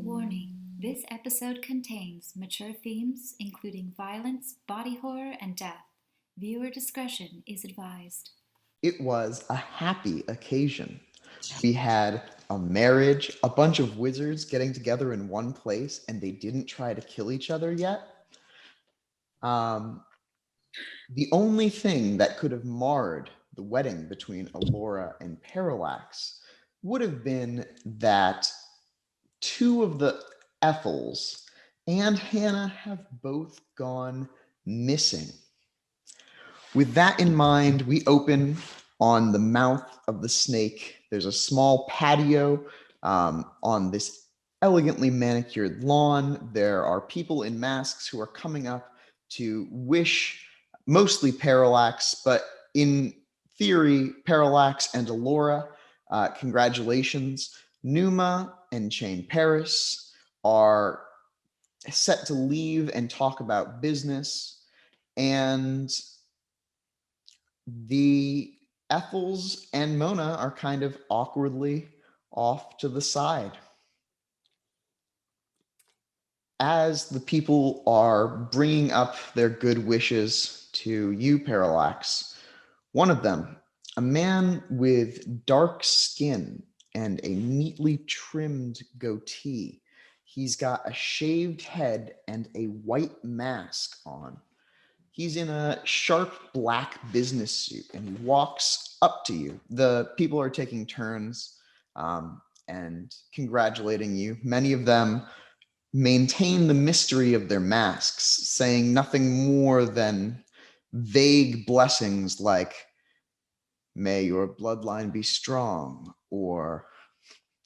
Warning, this episode contains mature themes including violence, body horror, and death. Viewer discretion is advised. It was a happy occasion. We had a marriage, a bunch of wizards getting together in one place, and they didn't try to kill each other yet. The only thing that could have marred the wedding between Alora and Parallax would have been that two of the Ethyls and Hannah have both gone missing. With that in mind, we open on the mouth of the snake. There's a small patio on this elegantly manicured lawn. There are people in masks who are coming up to wish mostly Parallax, but in theory, Parallax and Alora, congratulations. Numa and Chain Paris are set to leave and talk about business, and the Ethyls and Mona are kind of awkwardly off to the side. As the people are bringing up their good wishes to you, Parallax, one of them, a man with dark skin and a neatly trimmed goatee, he's got a shaved head and a white mask on. He's in a sharp black business suit and he walks up to you. The people are taking turns and congratulating you. Many of them maintain the mystery of their masks, saying nothing more than vague blessings like, "May your bloodline be strong," or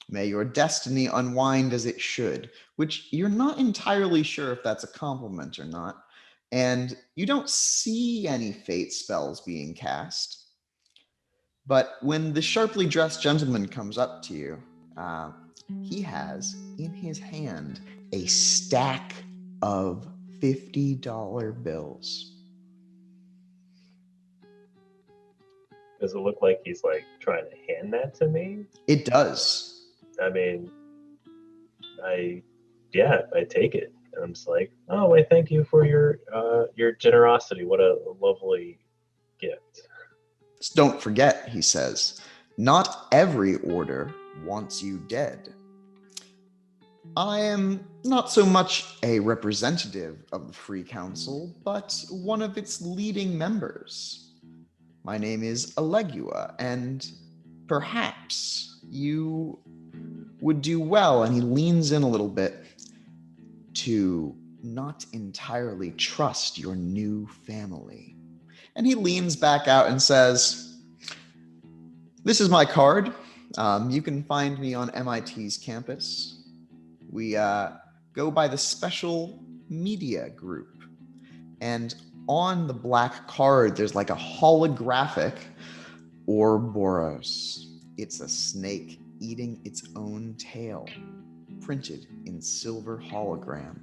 "May your destiny unwind as it should," which you're not entirely sure if that's a compliment or not. And you don't see any fate spells being cast. But when the sharply dressed gentleman comes up to you, he has in his hand a stack of $50 bills. Does it look like he's like trying to hand that to me? It does. I mean, I take it. And I'm just like, oh, wait, thank you for your generosity. What a lovely gift. Don't forget, he says, not every order wants you dead. I am not so much a representative of the Free Council, but one of its leading members. My name is Alegua, and perhaps you would do well, and he leans in a little bit, to not entirely trust your new family. And he leans back out and says, "This is my card. You can find me on MIT's campus. We go by the Special Media Group. And on the black card, there's like a holographic Ouroboros. It's a snake eating its own tail, printed in silver hologram."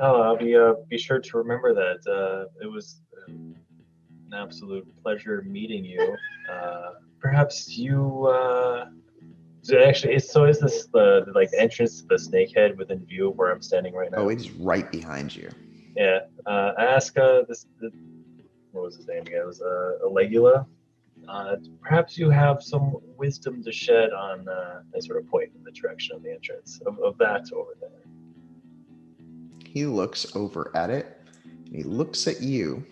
Oh, I'll be sure to remember that. It was an absolute pleasure meeting you. Perhaps you actually. Is this the entrance to the snakehead within view of where I'm standing right now? Oh, it's right behind you. Yeah. I ask what was his name again? It was Alegula. Perhaps you have some wisdom to shed on. I sort of point in the direction of the entrance of that over there. He looks over at it, and he looks at you,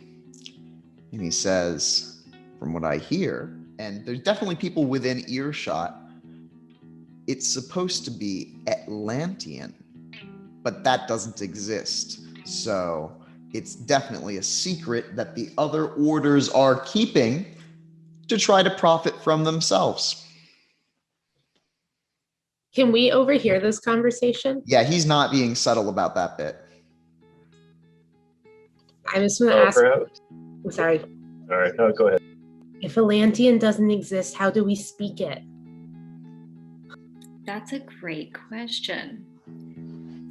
and he says, "From what I hear," and there's definitely people within earshot, "it's supposed to be Atlantean, but that doesn't exist. So it's definitely a secret that the other orders are keeping to try to profit from themselves." Can we overhear this conversation? Yeah, he's not being subtle about that bit. I'm just going to ask. Perhaps. I'm sorry. All right. No, go ahead. If Atlantean doesn't exist, how do we speak it? That's a great question.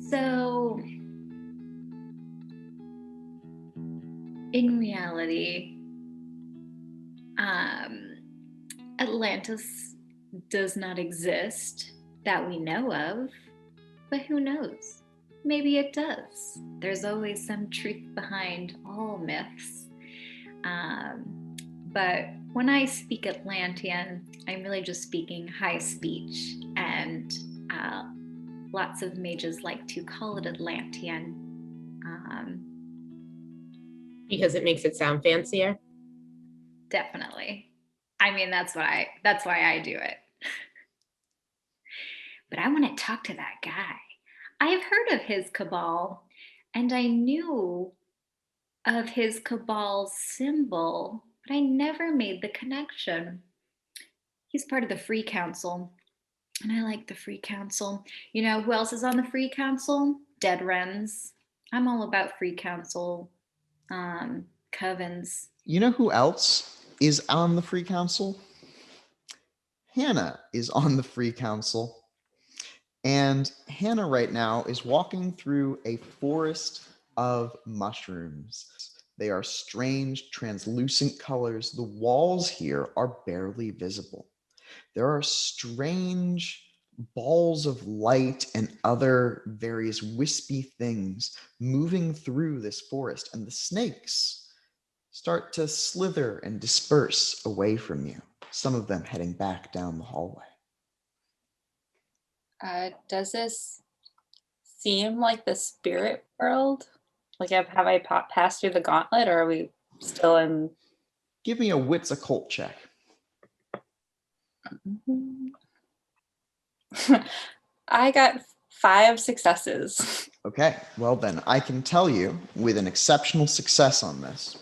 So, in reality, Atlantis does not exist that we know of, but who knows? Maybe it does. There's always some truth behind all myths. But when I speak Atlantean, I'm really just speaking high speech, and lots of mages like to call it Atlantean. Because it makes it sound fancier. Definitely. I mean, that's why I do it. But I want to talk to that guy. I have heard of his cabal, and I knew of his cabal symbol, but I never made the connection. He's part of the Free Council, and I like the Free Council. You know who else is on the Free Council? Dead Wrens. I'm all about Free Council, covens. You know who else is on the Free Council? Hannah is on the Free Council. And Hannah right now is walking through a forest of mushrooms. They are strange, translucent colors. The walls here are barely visible. There are strange balls of light and other various wispy things moving through this forest, and the snakes start to slither and disperse away from you, some of them heading back down the hallway. Does this seem like the spirit world? Like, have I passed through the gauntlet, or are we still in? Give me a wits occult check. I got 5 successes. Okay, well then, I can tell you with an exceptional success on this,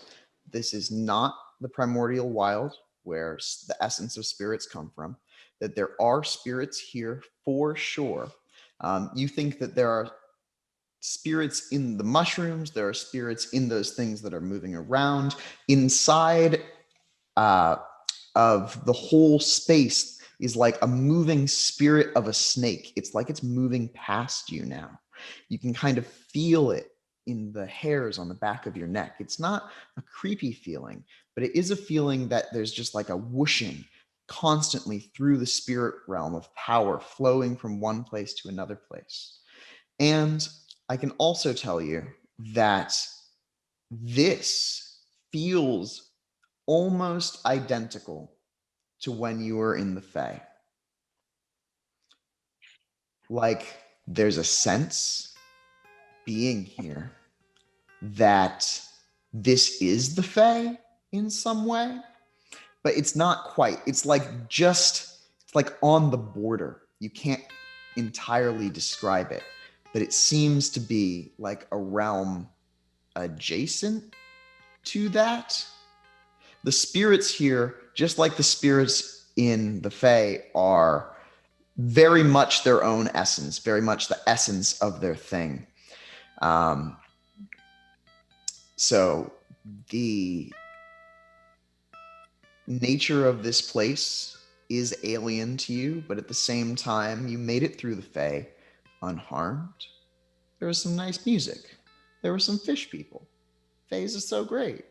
this is not the primordial wild where the essence of spirits come from, that there are spirits here for sure. You think that there are spirits in the mushrooms, there are spirits in those things that are moving around. Inside of the whole space is like a moving spirit of a snake. It's like it's moving past you now. You can kind of feel it in the hairs on the back of your neck. It's not a creepy feeling, but it is a feeling that there's just like a whooshing constantly through the spirit realm of power flowing from one place to another place. And I can also tell you that this feels almost identical to when you were in the Fae. Like there's a sense being here that this is the Fae in some way, but it's not quite. It's like it's like on the border. You can't entirely describe it, but it seems to be like a realm adjacent to that. The spirits here, just like the spirits in the Fae, are very much their own essence, very much the essence of their thing. So the nature of this place is alien to you, but at the same time, you made it through the Fae unharmed. There was some nice music. There were some fish people. Faes is so great.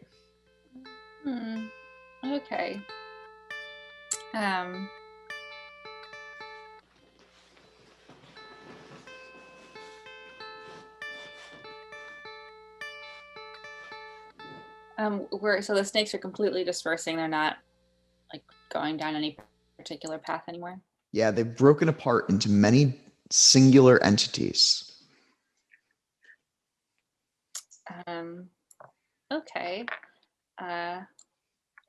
Okay. So the snakes are completely dispersing. They're not like going down any particular path anymore. Yeah, they've broken apart into many singular entities. Okay.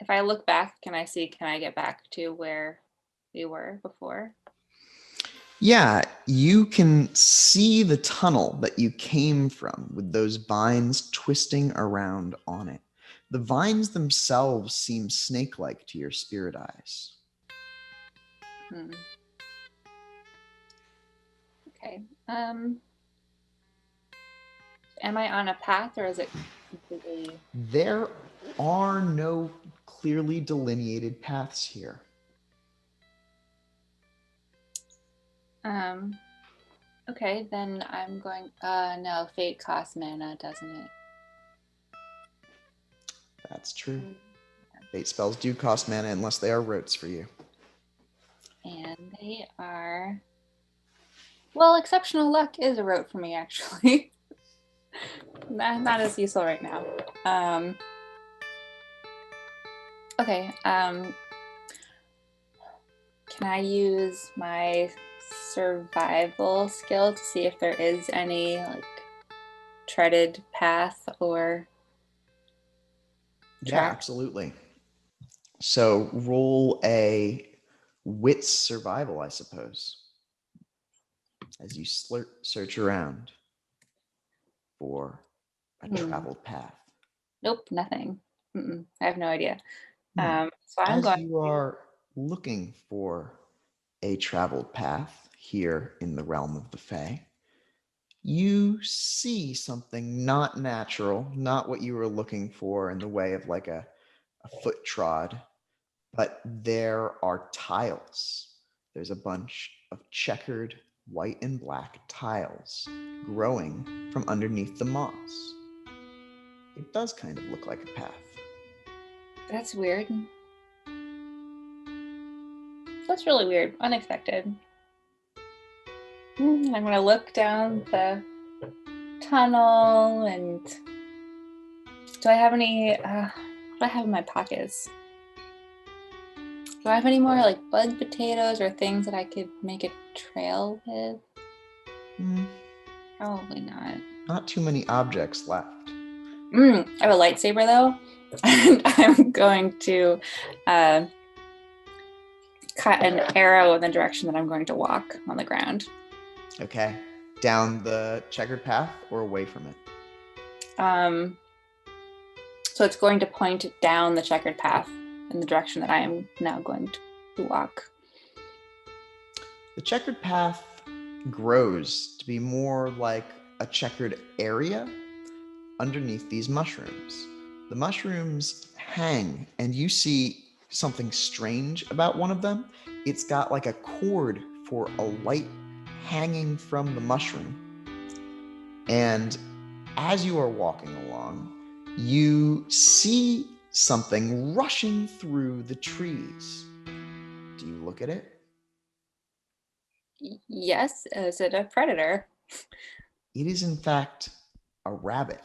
If I look back, can I get back to where we were before? Yeah, you can see the tunnel that you came from with those vines twisting around on it. The vines themselves seem snake-like to your spirit eyes. Okay. Am I on a path, or is it completely... There are no clearly delineated paths here. Okay, then I'm going... no, fate costs mana, doesn't it? That's true. Fate spells do cost mana unless they are rotes for you. And They are. Well, exceptional luck is a rote for me, actually. Not as useful right now. Okay. Can I use my survival skill to see if there is any like treaded path or Yeah, track? absolutely. So roll a wits survival, I suppose, as you search around for a traveled path. Nope, nothing. I have no idea. Hmm. So I'm As going you are looking for a traveled path here in the realm of the Fae, you see something not natural, not what you were looking for in the way of like a foot trod, but there are tiles. There's a bunch of checkered white and black tiles growing from underneath the moss. It does kind of look like a path. That's weird. That's really weird. Unexpected. I'm gonna look down the tunnel and do I have any what do I have in my pockets? Do I have any more like bug potatoes or things that I could make a trail with? Probably not. Not too many objects left. I have a lightsaber though, and I'm going to cut an arrow in the direction that I'm going to walk on the ground. Okay. Down the checkered path or away from it? So it's going to point down the checkered path in the direction that I am now going to walk. The checkered path grows to be more like a checkered area underneath these mushrooms. The mushrooms hang, and you see something strange about one of them. It's got like a cord for a light hanging from the mushroom. And as you are walking along, you see something rushing through the trees. Do you look at it? Yes, is it a predator? It is, in fact, a rabbit,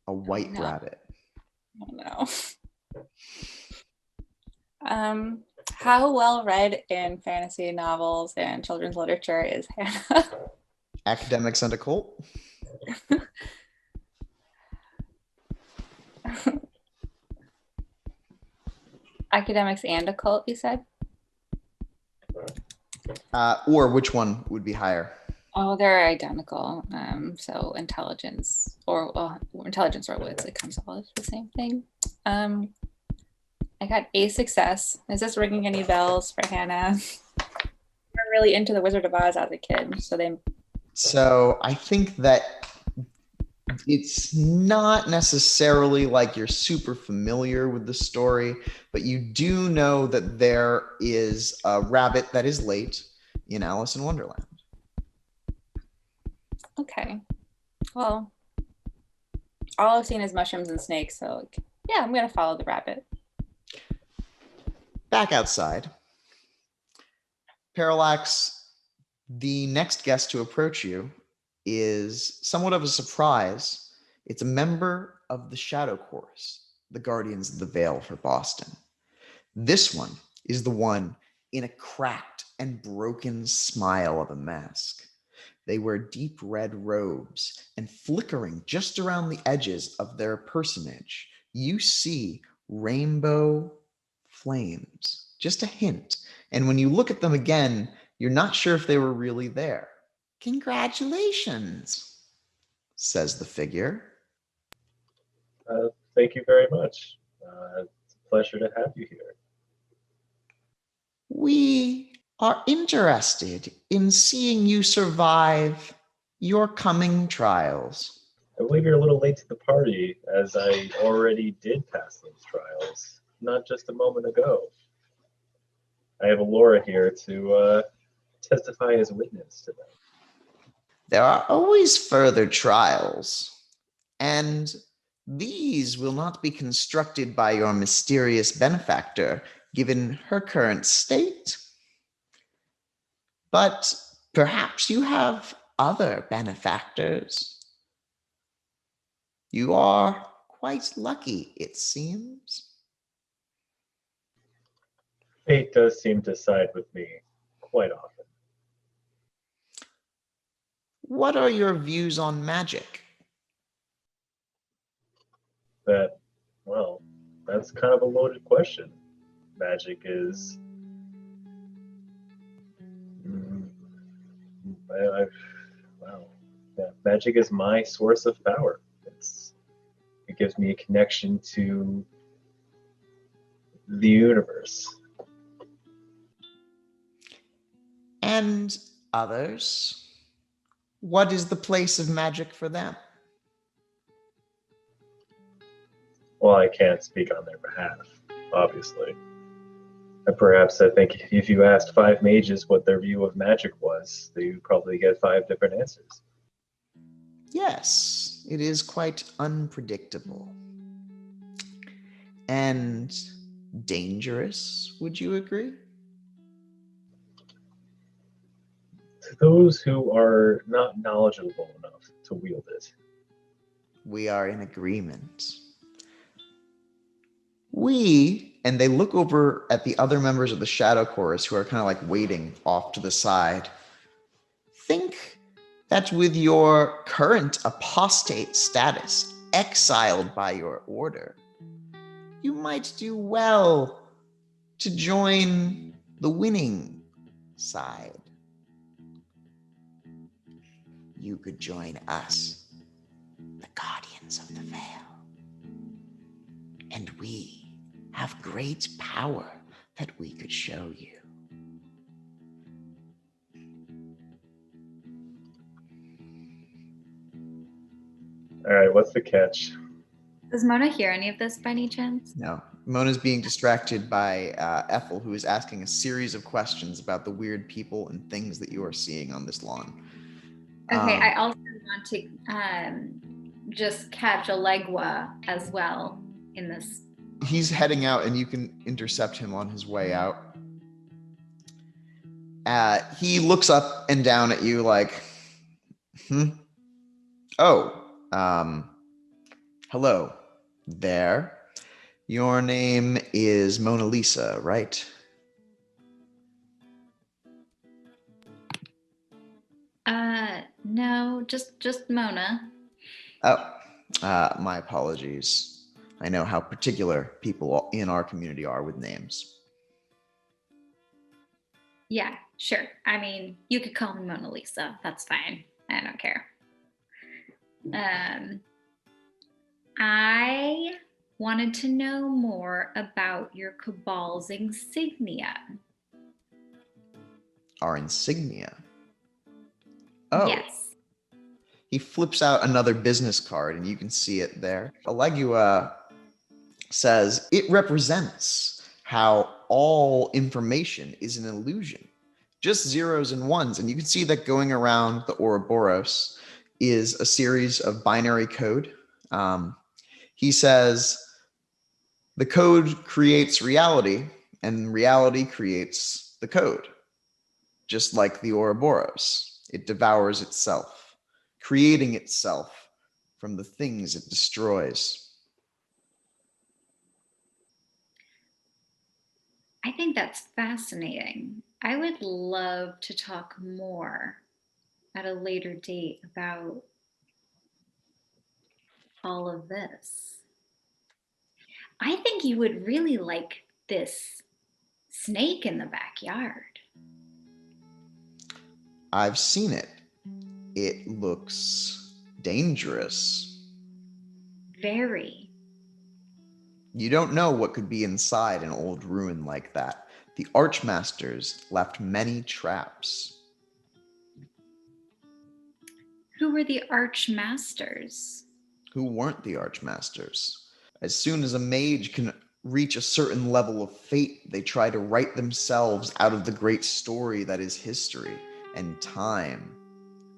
a white rabbit. Oh no. How well read in fantasy novels and children's literature is Hannah? Academics and occult? Academics and occult, you said? Or which one would be higher? Oh, they're identical. So intelligence or intelligence or wits, it comes all as the same thing. I got a success. Is this ringing any bells for Hannah? We're really into the Wizard of Oz as a kid, So I think that it's not necessarily like you're super familiar with the story, but you do know that there is a rabbit that is late in Alice in Wonderland. Okay. Well, all I've seen is mushrooms and snakes, so yeah, I'm gonna follow the rabbit. Back outside, Parallax, the next guest to approach you is somewhat of a surprise. It's a member of the Shadow Chorus, the Guardians of the Veil for Boston. This one is the one in a cracked and broken smile of a mask. They wear deep red robes, and flickering just around the edges of their personage, you see rainbow flames. Just a hint. And when you look at them again, you're not sure if they were really there. Congratulations, says the figure. Thank you very much. It's a pleasure to have you here. We are interested in seeing you survive your coming trials. I believe you're a little late to the party, as I already did pass those trials, not just a moment ago. I have Alora here to testify as witness to them. There are always further trials, and these will not be constructed by your mysterious benefactor, given her current state. But perhaps you have other benefactors. You are quite lucky, it seems. Fate does seem to side with me quite often. What are your views on magic? Well, that's kind of a loaded question. Magic is. Mm, wow. Yeah, magic is my source of power. It gives me a connection to the universe. And others? What is the place of magic for them? Well, I can't speak on their behalf, obviously. And perhaps I think if you asked 5 mages what their view of magic was, you'd probably get 5 different answers. Yes, it is quite unpredictable. And dangerous, would you agree? To those who are not knowledgeable enough to wield it. We are in agreement. And they look over at the other members of the Shadow Chorus who are kind of like waiting off to the side. Think that with your current apostate status, exiled by your order, you might do well to join the winning side. You could join us, the Guardians of the Veil. And we have great power that we could show you. All right, what's the catch? Does Mona hear any of this by any chance? No. Mona's being distracted by Ethel, who is asking a series of questions about the weird people and things that you are seeing on this lawn. Okay, I also want to just catch a Legua as well in this. He's heading out, and you can intercept him on his way out. He looks up and down at you like, Oh, hello there. Your name is Mona Lisa, right? No, just Mona. Oh, my apologies. I know how particular people in our community are with names. Yeah, sure. I mean, you could call me Mona Lisa. That's fine. I don't care. I wanted to know more about your cabal's insignia. Our insignia? Oh. Yes. He flips out another business card, and you can see it there. Alegua says, it represents how all information is an illusion. Just zeros and ones. And you can see that going around the Ouroboros is a series of binary code. He says, the code creates reality, and reality creates the code. Just like the Ouroboros, it devours itself, creating itself from the things it destroys. I think that's fascinating. I would love to talk more at a later date about all of this. I think you would really like this snake in the backyard. I've seen it. It looks dangerous. Very. You don't know what could be inside an old ruin like that. The Archmasters left many traps. Who were the Archmasters? Who weren't the Archmasters? As soon as a mage can reach a certain level of fate, they try to write themselves out of the great story that is history and time,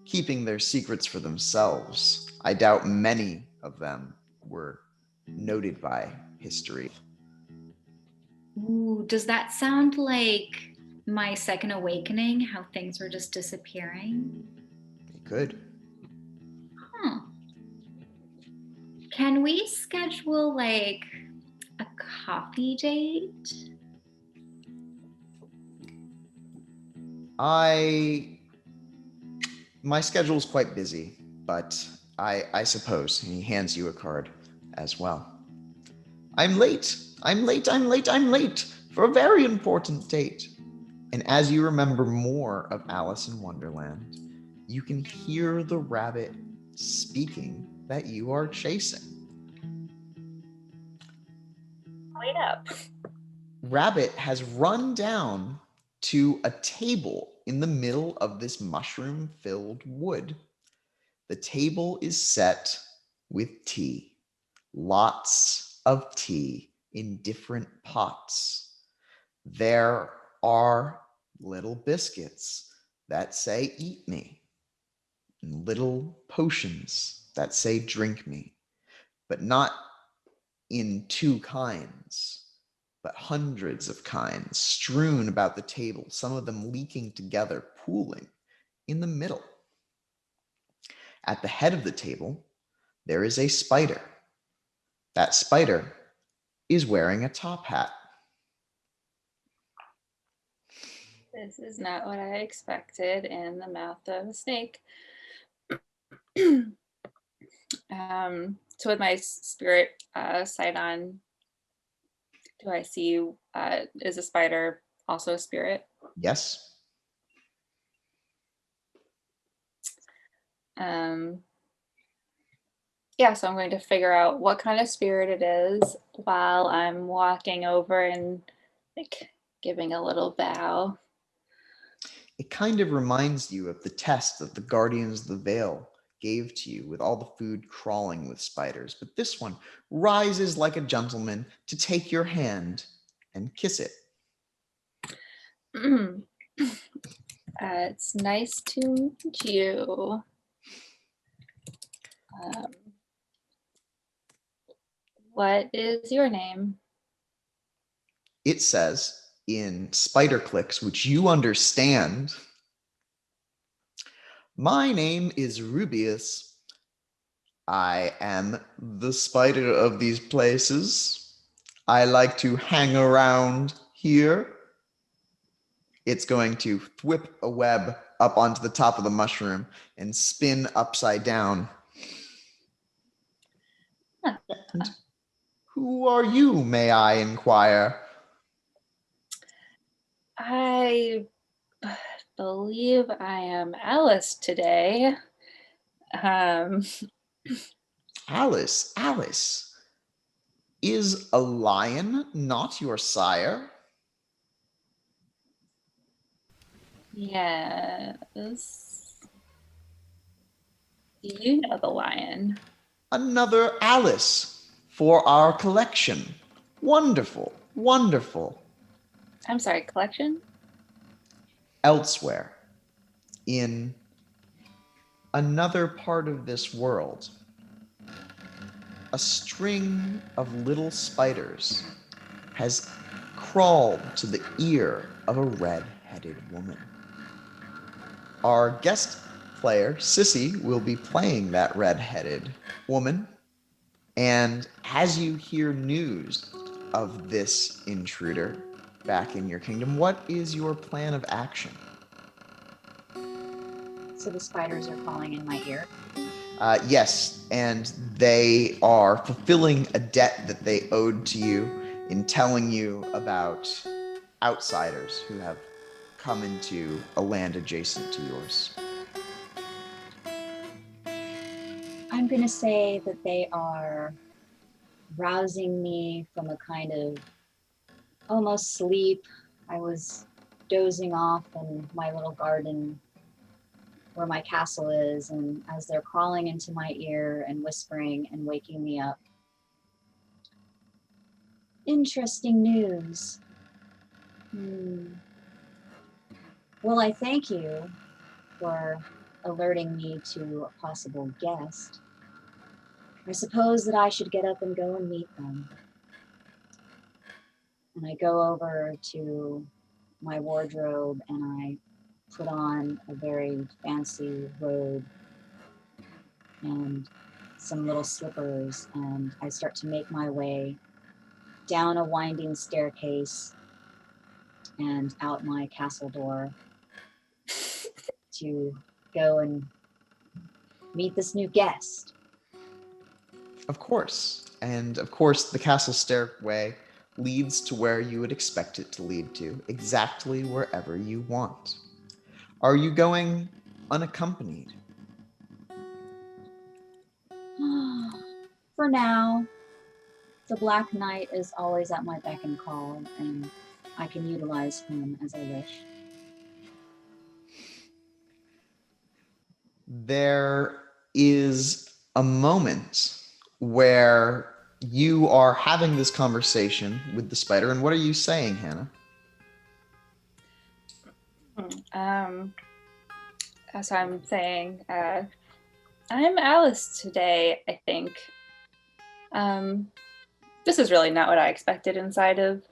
keeping their secrets for themselves. I doubt many of them were noted by history. Ooh, does that sound like my second awakening, how things were just disappearing? They could. Huh. Can we schedule like a coffee date? My schedule's quite busy, but I suppose. And he hands you a card as well. I'm late for a very important date. And as you remember more of Alice in Wonderland, you can hear the rabbit speaking that you are chasing. Wait up. Rabbit has run down to a table in the middle of this mushroom-filled wood. The table is set with tea. Lots of tea in different pots. There are little biscuits that say eat me, and little potions that say drink me, but not in two kinds, but hundreds of kinds strewn about the table, some of them leaking together, pooling in the middle. At the head of the table, there is a spider. That spider is wearing a top hat. This is not what I expected in the mouth of a snake. So with my spirit sight on, do I see, is a spider also a spirit? Yes? Yeah, so I'm going to figure out what kind of spirit it is while I'm walking over and like giving a little bow. It kind of reminds you of the test that the Guardians of the Veil gave to you with all the food crawling with spiders, but this one rises like a gentleman to take your hand and kiss it. It's nice to meet you. What is your name? It says in spider clicks, which you understand, my name is Rubius. I am the spider of these places. I like to hang around here. It's going to whip a web up onto the top of the mushroom and spin upside down. And who are you, may I inquire? I believe I am Alice today. Alice, is a lion not your sire? Yes. Do you know the lion? Another Alice for our collection. Wonderful, wonderful. I'm sorry, collection? Elsewhere, in another part of this world, a string of little spiders has crawled to the ear of a red-headed woman. Our guest player, Sissy, will be playing that red-headed woman. And as you hear news of this intruder back in your kingdom, what is your plan of action? So the spiders are crawling in my ear. Yes, and they are fulfilling a debt that they owed to you in telling you about outsiders who have come into a land adjacent to yours. I'm going to say that they are rousing me from a kind of almost sleep. I was dozing off in my little garden where my castle is, and as they're crawling into my ear and whispering and waking me up. Interesting news. Well, I thank you for alerting me to a possible guest. I suppose that I should get up and go and meet them. And I go over to my wardrobe and I put on a very fancy robe and some little slippers, and I start to make my way down a winding staircase and out my castle door to go and meet this new guest. Of course. And of course, the castle stairway leads to where you would expect it to lead to, exactly wherever you want. Are you going unaccompanied? For now, the Black Knight is always at my beck and call, and I can utilize him as I wish. There is a moment where you are having this conversation with the spider, and what are you saying, Hannah? So I'm saying, I'm Alice today, I think. This is really not what I expected inside of.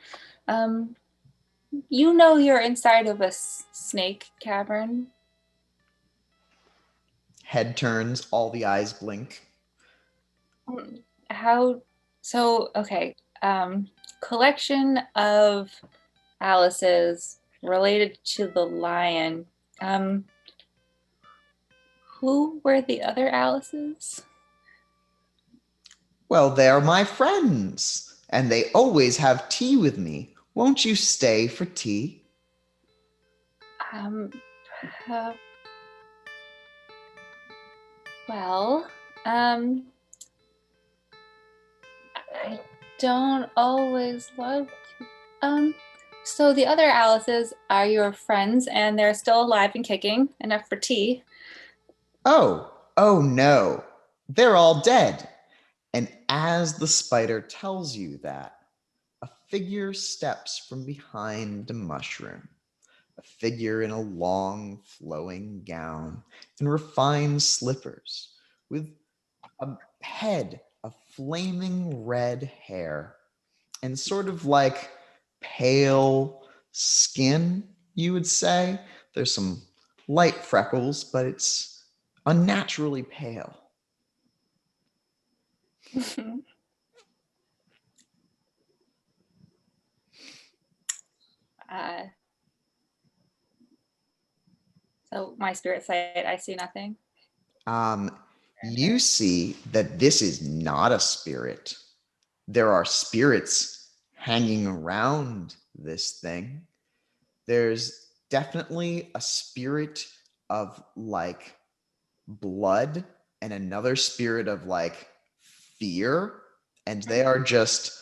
You know you're inside of a snake cavern. Head turns, all the eyes blink. Okay. Collection of Alice's related to the lion. Who were the other Alices? Well, they're my friends, and they always have tea with me. Won't you stay for tea? Well, I don't always love. So the other Alices are your friends, and they're still alive and kicking, enough for tea. Oh no, they're all dead. And as the spider tells you that, a figure steps from behind a mushroom. A figure in a long, flowing gown and refined slippers, with a head of flaming red hair and sort of like pale skin, you would say. There's some light freckles, but it's unnaturally pale. So my spirit sight, I see nothing. You see that this is not a spirit. There are spirits hanging around this thing. There's definitely a spirit of like blood and another spirit of like fear, and they are just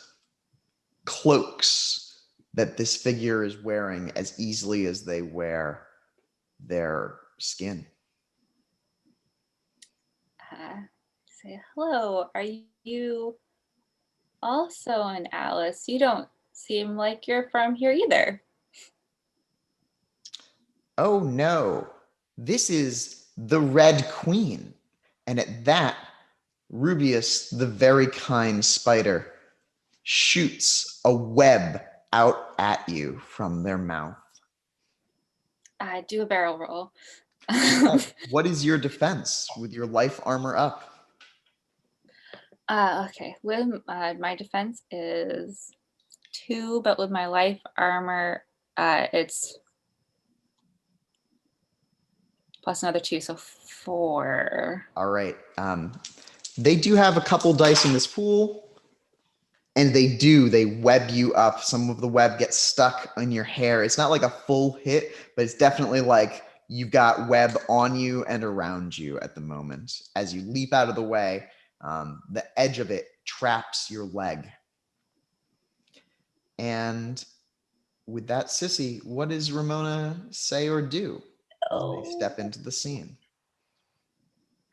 cloaks that this figure is wearing as easily as they wear their skin. Say hello. Are you also an Alice? You don't seem like you're from here either. Oh no, this is the Red Queen. And at that, Rubius, the very kind spider, shoots a web out at you from their mouth. Do a barrel roll. What is your defense with your life armor up? Okay. With my defense is 2, but with my life armor, it's plus another 2, so 4. All right. They do have a couple dice in this pool, and they web you up. Some of the web gets stuck in your hair. It's not like a full hit, but it's definitely like you've got web on you and around you at the moment. As you leap out of the way, the edge of it traps your leg. And with that, Sissy, what does Ramona say or do as they step into the scene?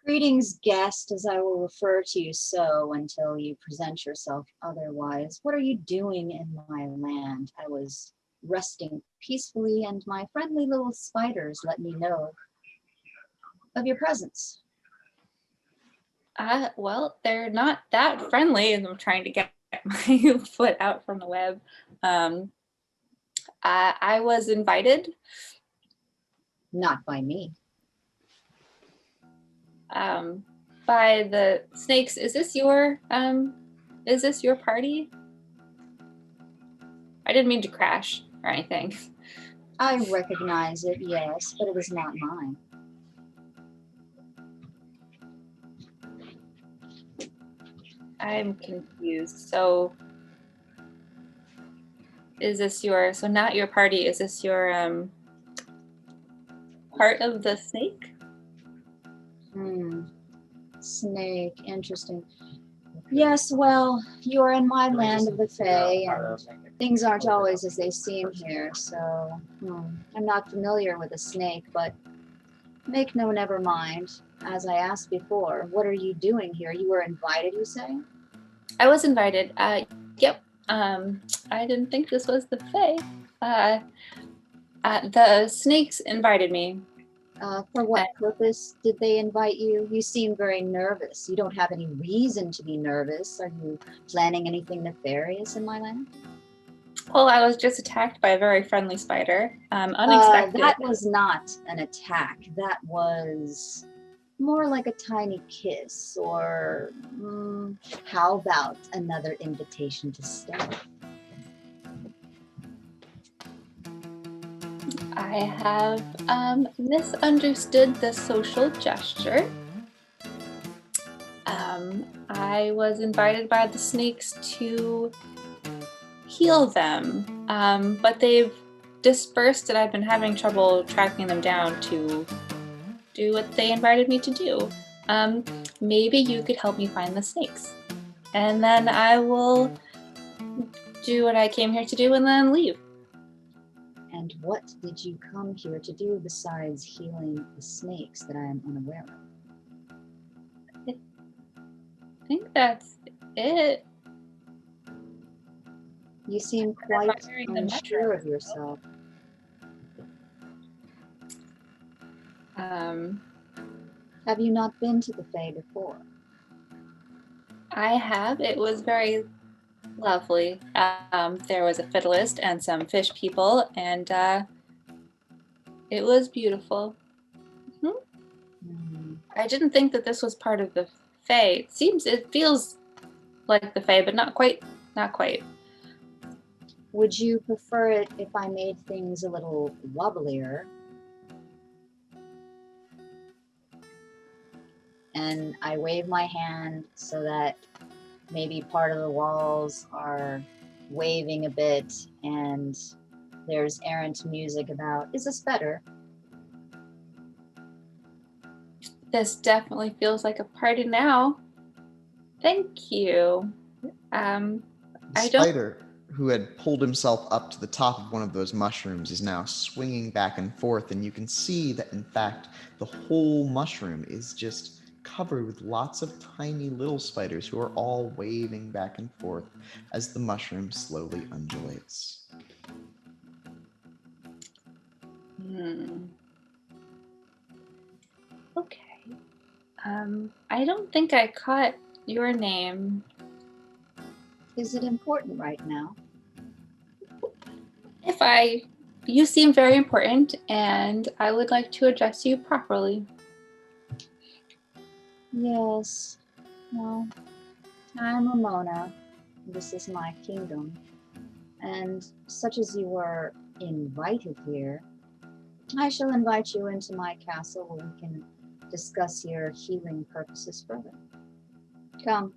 Greetings, guest, as I will refer to you so until you present yourself otherwise. What are you doing in my land? I was resting peacefully, and my friendly little spiders let me know of your presence. Well, they're not that friendly, and I'm trying to get my foot out from the web. I was invited Not by me. by the snakes. Is this your party? I didn't mean to crash or anything. I recognize it, yes, but it is not mine. I'm confused. So is this your, so not your party, is this your part of the snake? Snake, interesting. Yes, well, you're in my land of the Fae, and things aren't always as they seem here, so I'm not familiar with a snake, but make no never mind. As I asked before, what are you doing here? You were invited, you say? I was invited. Yep. I didn't think this was the Fae. The snakes invited me. For what purpose did they invite you? You seem very nervous. You don't have any reason to be nervous. Are you planning anything nefarious in my land? Well, I was just attacked by a very friendly spider. Unexpected. That was not an attack. That was more like a tiny kiss, or how about another invitation to stay? I have misunderstood the social gesture. I was invited by the snakes to heal them, but they've dispersed and I've been having trouble tracking them down to do what they invited me to do. Maybe you could help me find the snakes, and then I will do what I came here to do and then leave. And what did you come here to do besides healing the snakes that I am unaware of? I think that's it. You seem quite unsure of yourself. Have you not been to the Fae before? I have. It was very lovely. There was a fiddlist and some fish people, and it was beautiful. I didn't think that this was part of the Fae. It feels like the Fae, but not quite. Not quite. Would you prefer it if I made things a little wobblier? And I wave my hand so that maybe part of the walls are waving a bit and there's errant music about, is this better? This definitely feels like a party now. Thank you. The spider, who had pulled himself up to the top of one of those mushrooms, is now swinging back and forth, and you can see that, in fact, the whole mushroom is just covered with lots of tiny little spiders who are all waving back and forth as the mushroom slowly undulates. Okay. I don't think I caught your name. Is it important right now? You seem very important, and I would like to address you properly. Yes. Well, I'm Ramona. This is my kingdom. And such as you were invited here, I shall invite you into my castle where we can discuss your healing purposes further. Come.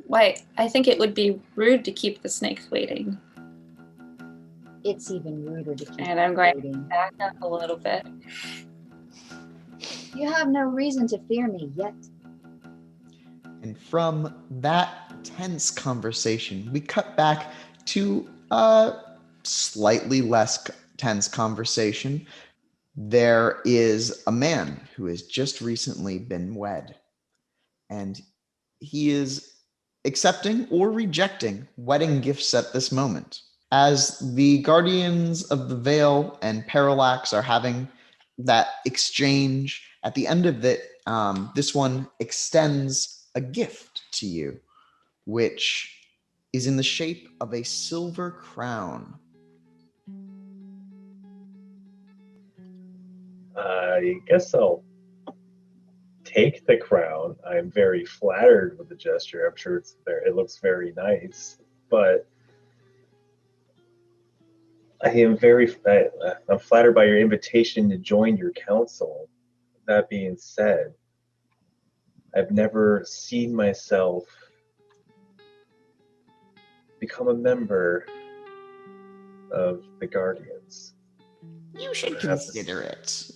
Wait, I think it would be rude to keep the snakes waiting. It's even ruder to keep And I'm going waiting. to back up a little bit. You have no reason to fear me yet. And from that tense conversation, we cut back to a slightly less tense conversation. There is a man who has just recently been wed, and he is accepting or rejecting wedding gifts at this moment. As the Guardians of the Veil and Parallax are having that exchange, at the end of it, this one extends a gift to you. which is in the shape of a silver crown. I guess I'll take the crown. I'm very flattered with the gesture. I'm sure it looks very nice, but I'm flattered by your invitation to join your council. That being said, I've never seen myself become a member of the Guardians. You should Perhaps consider it.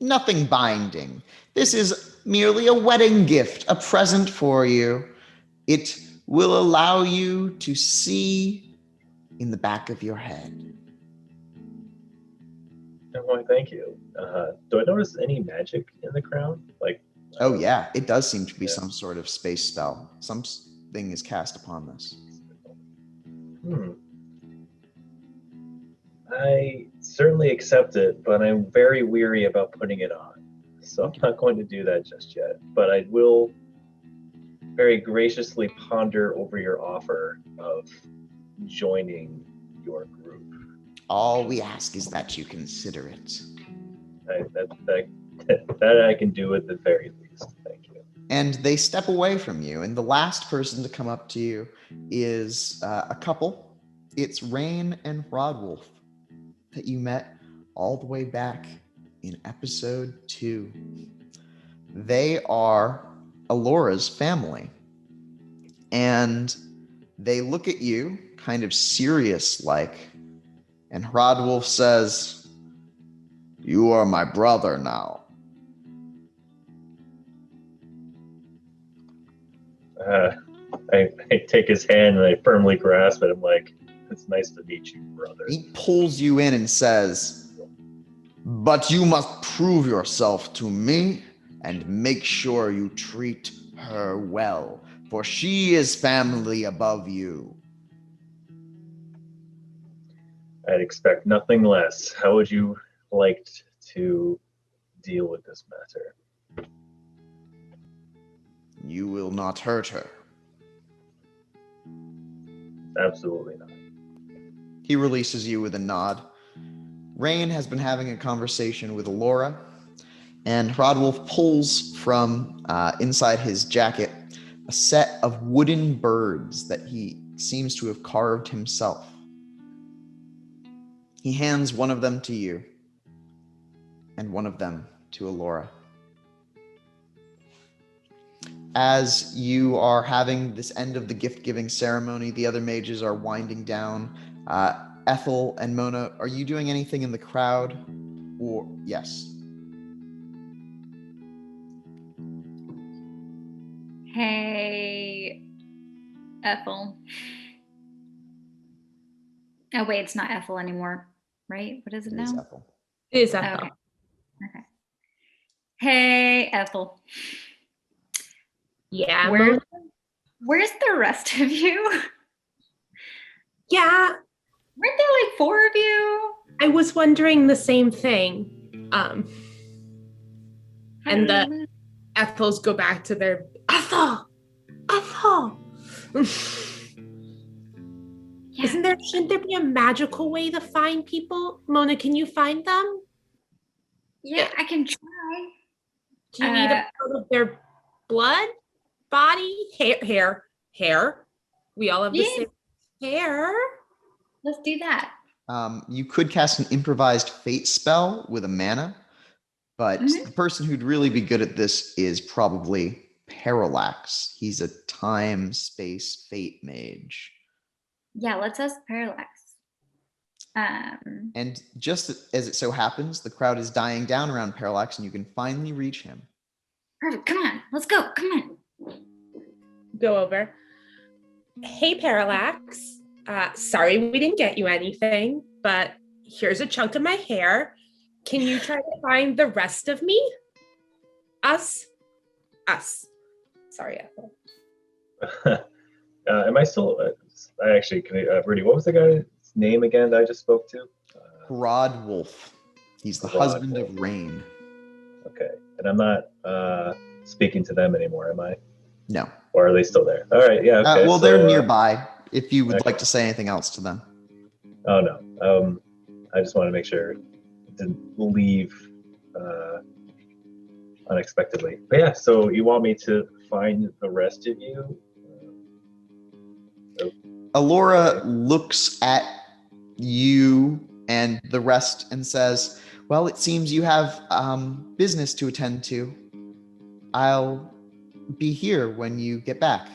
Nothing binding. This is merely a wedding gift, a present for you. It will allow you to see in the back of your head. Oh, thank you. Do I notice any magic in the crown? Oh yeah, it does seem to be Yeah. some sort of space spell. Something is cast upon this. I certainly accept it, but I'm very weary about putting it on. So I'm not going to do that just yet. But I will very graciously ponder over your offer of joining your group. All we ask is that you consider it. That I can do at the very least. Thank you. And they step away from you, and the last person to come up to you is a couple. It's Rain and Rodwolf that you met all the way back in episode 2. They are Alora's family, and they look at you kind of serious-like, and Rodwolf says, "You are my brother now." I take his hand and I firmly grasp it. I'm like, "It's nice to meet you, brother." He pulls you in and says, "But you must prove yourself to me and make sure you treat her well, for she is family above you." I'd expect nothing less. How would you like to deal with this matter? You will not hurt her. Absolutely not. He releases you with a nod. Rain has been having a conversation with Alora, and Rodwolf pulls from inside his jacket a set of wooden birds that he seems to have carved himself. He hands one of them to you, and one of them to Alora. As you are having this end of the gift-giving ceremony, the other mages are winding down. Ethel and Mona, are you doing anything in the crowd? Or yes. Hey, Ethel. Oh, wait, it's not Ethel anymore, right? What is it It now? is Ethel. It is Oh, Ethel. okay. Hey, Ethel. Yeah, Where's, Mona? where's the rest of you? Yeah, Weren't there like 4 of you? I was wondering the same thing. How And did we the lose? Ethels go back to their Ethel. Yeah. Shouldn't there be a magical way to find people? Mona, can you find them? Yeah, I can try. Do you need a part of their blood, body, hair? We all have the Yeah. same hair. Let's do that. You could cast an improvised fate spell with a mana, but the person who'd really be good at this is probably Parallax. He's a time, space, fate mage. Yeah, let's ask Parallax. And just as it so happens, the crowd is dying down around Parallax, and you can finally reach him. Perfect. Come on. Let's go. Come on. Go over. Hey, Parallax. Sorry we didn't get you anything, but here's a chunk of my hair. Can you try to find the rest of me? Us. Sorry, Ethel. Am I still? Rudy, what was the guy's name again that I just spoke to? Rodwolf. He's the Rodwolf. husband of Rain. Okay, and I'm not speaking to them anymore, am I? No. Or are they still there? All right, yeah, okay. Well, so, they're nearby. If you would okay. like to say anything else to them. Oh, no. I just want to make sure it didn't leave unexpectedly. But yeah, so you want me to find the rest of you? Alora looks at you and the rest and says, well, it seems you have business to attend to. I'll be here when you get back.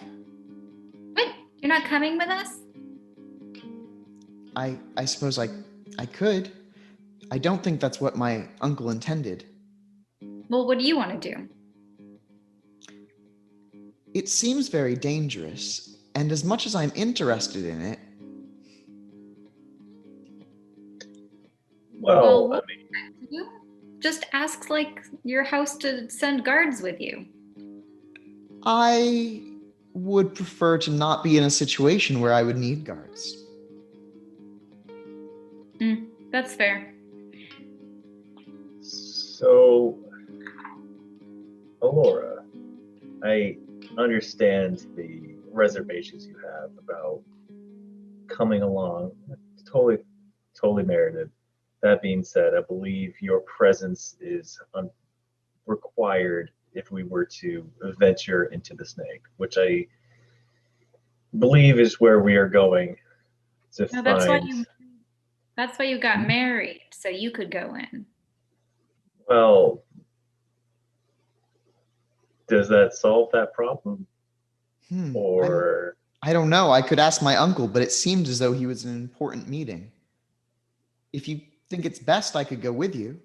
What? You're not coming with us? I suppose I could. I don't think that's what my uncle intended. Well, what do you want to do? It seems very dangerous, and as much as I'm interested in it... Well, Well, I mean, you just ask like your house to send guards with you. I would prefer to not be in a situation where I would need guards. That's fair. so, Alora, I understand the reservations you have about coming along. Totally merited. That being said, I believe your presence is required if we were to venture into the snake, which I believe is where we are going to No, find. that's why you got married, so you could go in. Well, does that solve that problem? Or I don't know. I could ask my uncle, but it seemed as though he was in an important meeting. If you think it's best, I could go with you.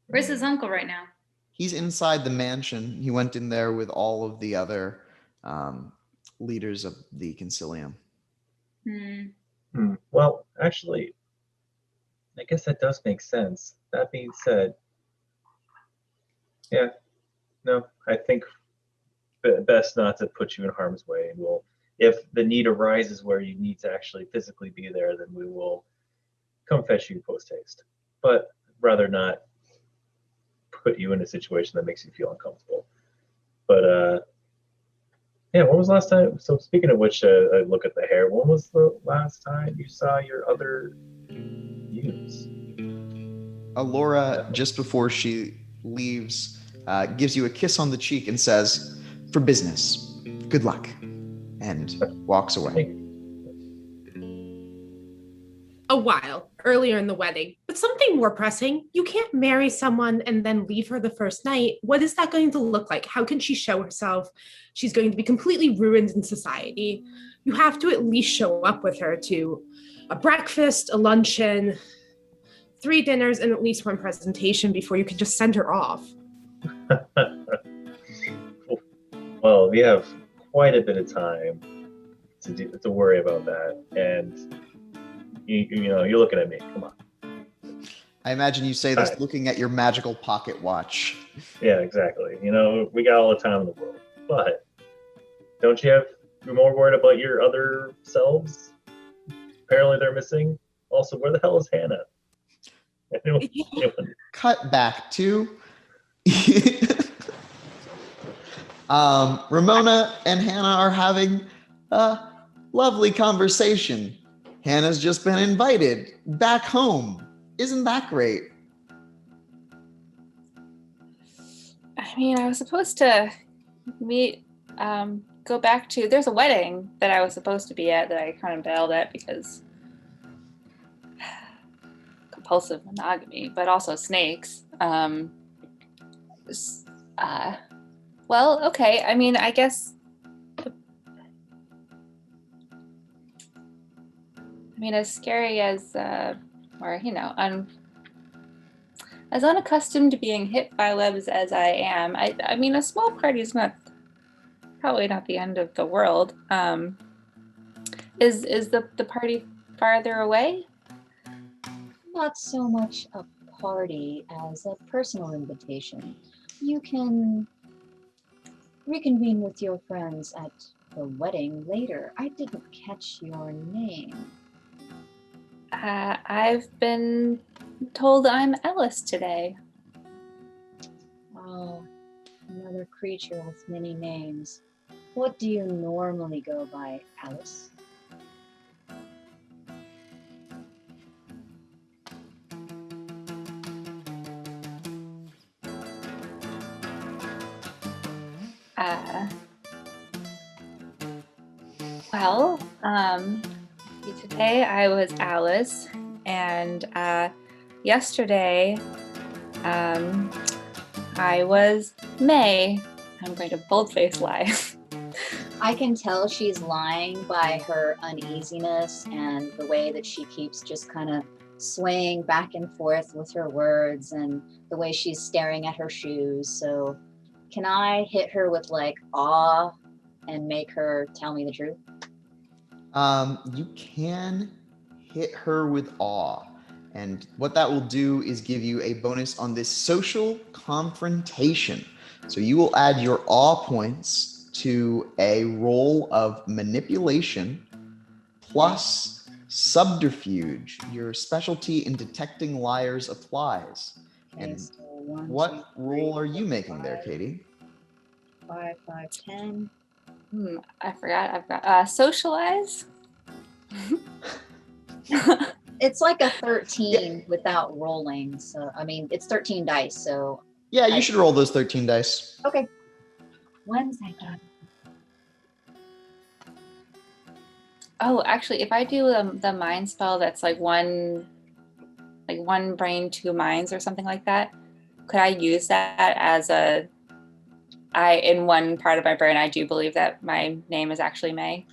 Where's his uncle right now? He's inside the mansion. He went in there with all of the other leaders of the concilium. Well, actually, I guess that does make sense. That being said, yeah, no, I think best not to put you in harm's way. And if the need arises where you need to actually physically be there, then we will come fetch you post haste. But rather not put you in a situation that makes you feel uncomfortable. But yeah, when was the last time? So speaking of which, I look at the hair. When was the last time you saw your other use? Alora, just before she leaves, gives you a kiss on the cheek and says, "For business. Good luck," and walks away. A while earlier in the wedding, but something more pressing. You can't marry someone and then leave her the first night. What is that going to look like? How can she show herself? She's going to be completely ruined in society. You have to at least show up with her to a breakfast, a luncheon, 3 dinners, and at least 1 presentation before you can just send her off. Well, we have quite a bit of time to worry about that, and you know, you're looking at me. Come on. I imagine you say this Right. looking at your magical pocket watch. Yeah, exactly. You know, we got all the time in the world, but don't you're more worried about your other selves? Apparently, they're missing. Also, where the hell is Hannah? Anyone? Cut back to Ramona and Hannah are having a lovely conversation. Hannah's just been invited back home. Isn't that great? I mean, I was supposed to go back to, there's a wedding that I was supposed to be at that I kind of bailed at because compulsive monogamy, but also snakes. Well, okay. I mean, I guess. I mean, as scary as, or you know, as unaccustomed to being hit by webs as I am, I mean, a small party is probably not the end of the world. Is the party farther away? Not so much a party as a personal invitation. You can reconvene with your friends at the wedding later. I didn't catch your name. I've been told I'm Ellis today. Oh, another creature with many names. What do you normally go by, Alice? Uh, well, today I was Alice, and yesterday I was May. I'm going to boldface lie. I can tell she's lying by her uneasiness and the way that she keeps just kind of swaying back and forth with her words and the way she's staring at her shoes. So, can I hit her with like awe and make her tell me the truth? You can hit her with awe. And what that will do is give you a bonus on this social confrontation. So you will add your awe points to a roll of manipulation plus subterfuge. Your specialty in detecting liars applies. Okay, And so 1, what 2, 3, roll are you 4, making there, 5, Caity? 5, 5, 10. I forgot. I've got socialize. It's like a 13 without rolling. So, I mean, it's 13 dice. So, Yeah, you should roll those 13 dice. okay. 1 second. Oh, actually, if I do the mind spell, that's like one brain, two minds, or something like that. Could I use that as in one part of my brain, I do believe that my name is actually May.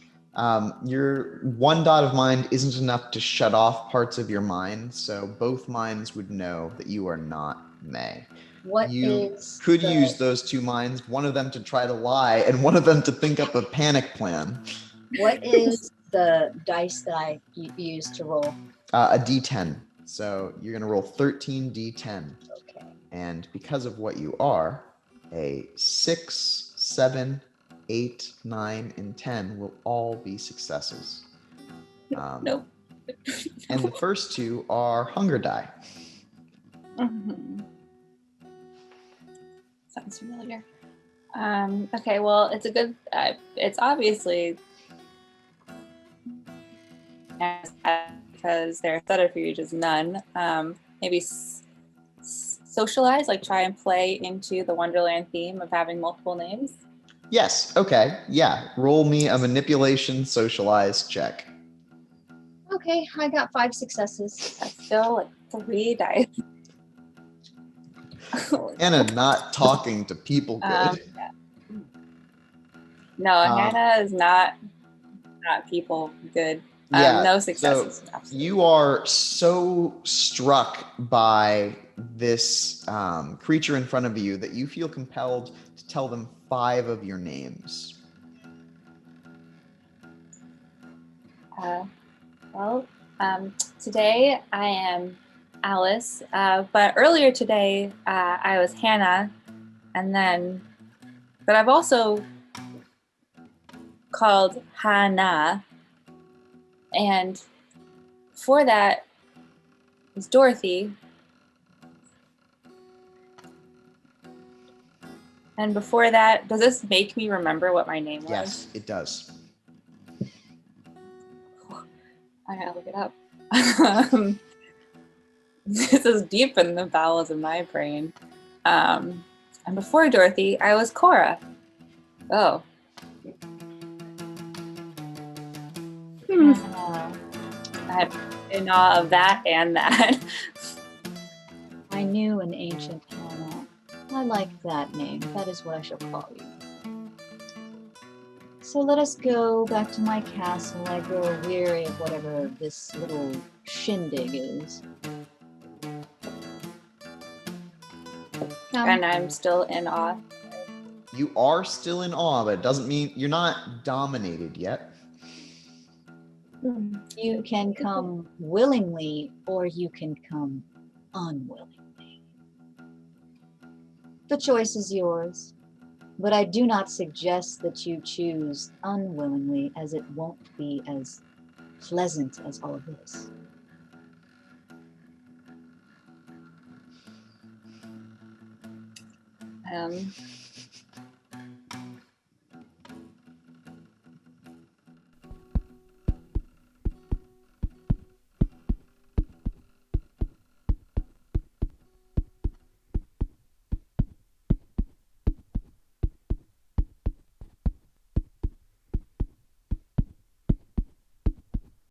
Your one dot of mind isn't enough to shut off parts of your mind, so both minds would know that you are not May. What You is could the- use those two minds, one of them to try to lie and one of them to think up a panic plan. What is the dice that I use to roll? A d10. So you're going to roll 13 d10. Okay. And because of what you are, a 6, 7, 8, 9, and 10 will all be successes. Nope. And the first two are hunger die. Mm-hmm. Sounds familiar. Okay, well, it's a good. It's obviously because their subterfuge is none. Maybe socialize, like try and play into the Wonderland theme of having multiple names. Yes. Okay. Yeah. Roll me a manipulation socialize check. Okay, I got 5 successes. That's still like 3 dice. Hannah not talking to people good. Yeah. No, Hannah is not people good. Yeah. No successes. So Absolutely. you are so struck by this creature in front of you that you feel compelled to tell them 5 of your names. Well, today I am Alice, but earlier today I was Hannah, but I've also called Hannah, and before that was Dorothy, and before that, does this make me remember what my name was? Yes, it does. I gotta look it up. This is deep in the bowels of my brain. And before Dorothy, I was Cora. Oh. I'm in awe of that and that. I knew an ancient Hannah. I like that name. That is what I shall call you. So let us go back to my castle. I grow weary of whatever this little shindig is. And I'm still in awe. You are still in awe, but it doesn't mean you're not dominated yet. You can come willingly or you can come unwillingly. The choice is yours, but I do not suggest that you choose unwillingly, as it won't be as pleasant as all of this.